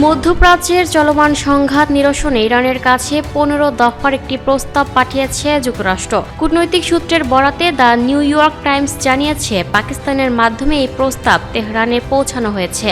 মধ্যপ্রাচ্যের চলমান সংঘাত নিরসনে ইরানের কাছে 15 দফার একটি প্রস্তাব পাঠিয়েছে যুক্তরাষ্ট্র। কূটনৈতিক সূত্রের বরাতে দ্য নিউ ইয়র্ক টাইমস জানিয়েছে, পাকিস্তানের মাধ্যমে এই প্রস্তাব তেহরানে পৌঁছানো হয়েছে।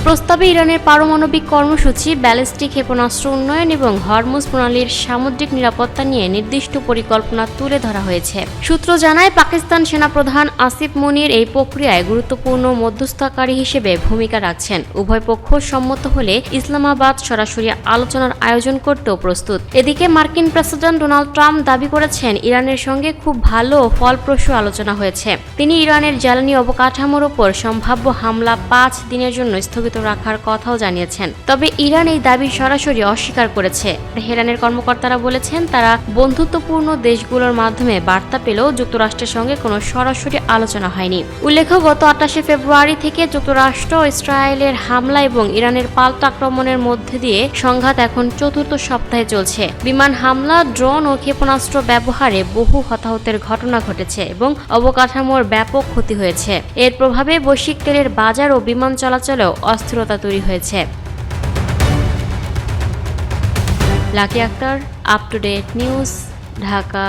প্রস্তাবে ইরানের পারমাণবিক কর্মসূচি, ব্যালিস্টিক ক্ষেপণাস্ত্র উন্নয়ন এবং হরমুজ প্রণালীর সামুদ্রিক নিরাপত্তা নিয়ে নির্দিষ্ট পরিকল্পনা তুলে ধরা হয়েছে। সূত্র জানায়, পাকিস্তান সেনাপ্রধান আসিফ মুনির এই প্রক্রিয়ায় গুরুত্বপূর্ণ মধ্যস্থতাকারী হিসেবে ভূমিকা রাখছেন। উভয় পক্ষ সম্মত হলে ইসলামাবাদ সরাসরি আলোচনার আয়োজন করতেও প্রস্তুত। এদিকে মার্কিন প্রেসিডেন্ট ডোনাল্ড ট্রাম্প দাবি করেছেন, ইরানের সঙ্গে খুব ভালো ও ফলপ্রসূ আলোচনা হয়েছে। তিনি ইরানের জ্বালানি অবকাঠামোর ওপর সম্ভাব্য হামলা 5 দিনের জন্য স্থগিত রাখার কথাও জানিয়েছেন। তবে ইরান এই দাবি সরাসরি অস্বীকার করেছে। তেহরানের কর্মকর্তারা বলেছেন, তারা বন্ধুত্বপূর্ণ দেশগুলোর মাধ্যমে বার্তা পেলেও যুক্তরাষ্ট্রের সঙ্গে কোনো সরাসরি আলোচনা হয়নি। উল্লেখ্য, গত 28 ফেব্রুয়ারি থেকে যুক্তরাষ্ট্র ইসরায়েলের হামলা এবং ইরানের পাল্টা আক্রমণের মধ্যে দিয়ে সংঘাত এখন 4র্থ সপ্তাহে চলছে। বিমান হামলা, ড্রোন ও ক্ষেপণাস্ত্র ব্যবহারে বহু হতাহতের ঘটনা ঘটেছে এবং অবকাঠামোর ব্যাপক ক্ষতি হয়েছে। এর প্রভাবে বৈশ্বিক তেলের বাজার ও বিমান চলাচলেও অস্থিরতা তৈরি হয়েছে। Lucky Akter, up to date news, Dhaka.